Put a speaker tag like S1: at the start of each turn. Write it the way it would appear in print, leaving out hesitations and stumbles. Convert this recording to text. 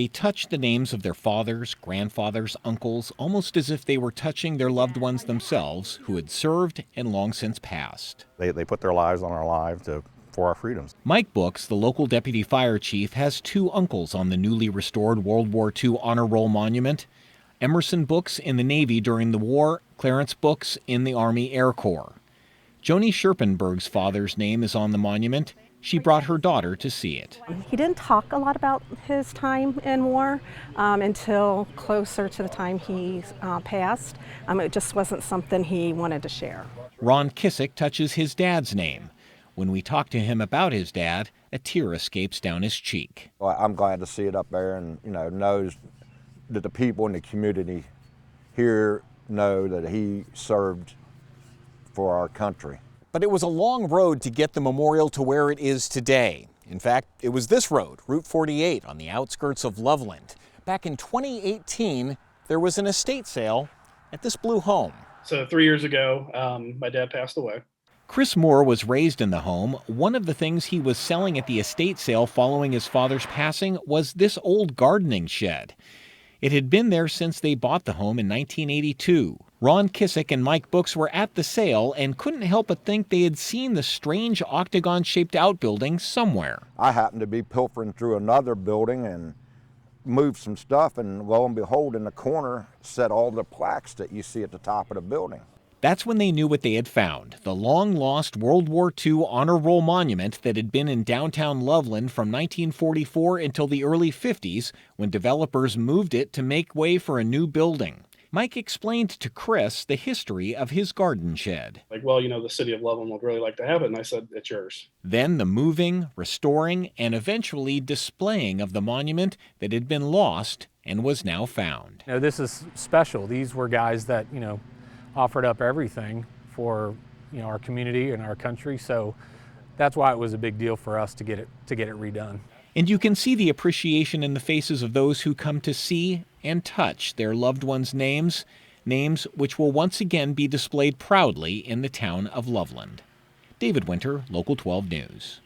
S1: They touch the names of their fathers, grandfathers, uncles, almost as if they were touching their loved ones themselves who had served and long since passed.
S2: They put their lives on our lives for our freedoms.
S1: Mike Books, the local deputy fire chief, has two uncles on the newly restored World War II Honor Roll monument. Emerson Books in the Navy during the war, Clarence Books in the Army Air Corps. Joni Scherpenberg's father's name is on the monument. She brought her daughter to see it.
S3: He didn't talk a lot about his time in war until closer to the time he passed. It just wasn't something he wanted to share.
S1: Ron Kissick touches his dad's name. When we talk to him about his dad, a tear escapes down his cheek.
S2: Well, I'm glad to see it up there and, knows that the people in the community here know that he served for our country.
S1: But it was a long road to get the memorial to where it is today. In fact, it was this road, Route 48, on the outskirts of Loveland. Back in 2018, there was an estate sale at this blue home.
S4: So 3 years ago, my dad passed away.
S1: Chris Moore was raised in the home. One of the things he was selling at the estate sale following his father's passing was this old gardening shed. It had been there since they bought the home in 1982. Ron Kissick and Mike Books were at the sale and couldn't help but think they had seen the strange octagon-shaped outbuilding somewhere.
S2: I happened to be pilfering through another building and moved some stuff, and lo and behold, in the corner sat all the plaques that you see at the top of the building.
S1: That's when they knew what they had found, the long-lost World War II Honor Roll monument that had been in downtown Loveland from 1944 until the early 50s, when developers moved it to make way for a new building. Mike explained to Chris the history of his garden shed.
S4: The city of Loveland would really like to have it, and I said, it's yours.
S1: Then the moving, restoring, and eventually displaying of the monument that had been lost and was now found.
S5: This is special. These were guys that, offered up everything for our community and our country, so that's why it was a big deal for us to get it redone.
S1: And you can see the appreciation in the faces of those who come to see and touch their loved ones' names which will once again be displayed proudly in the town of Loveland. David Winter, Local 12 News.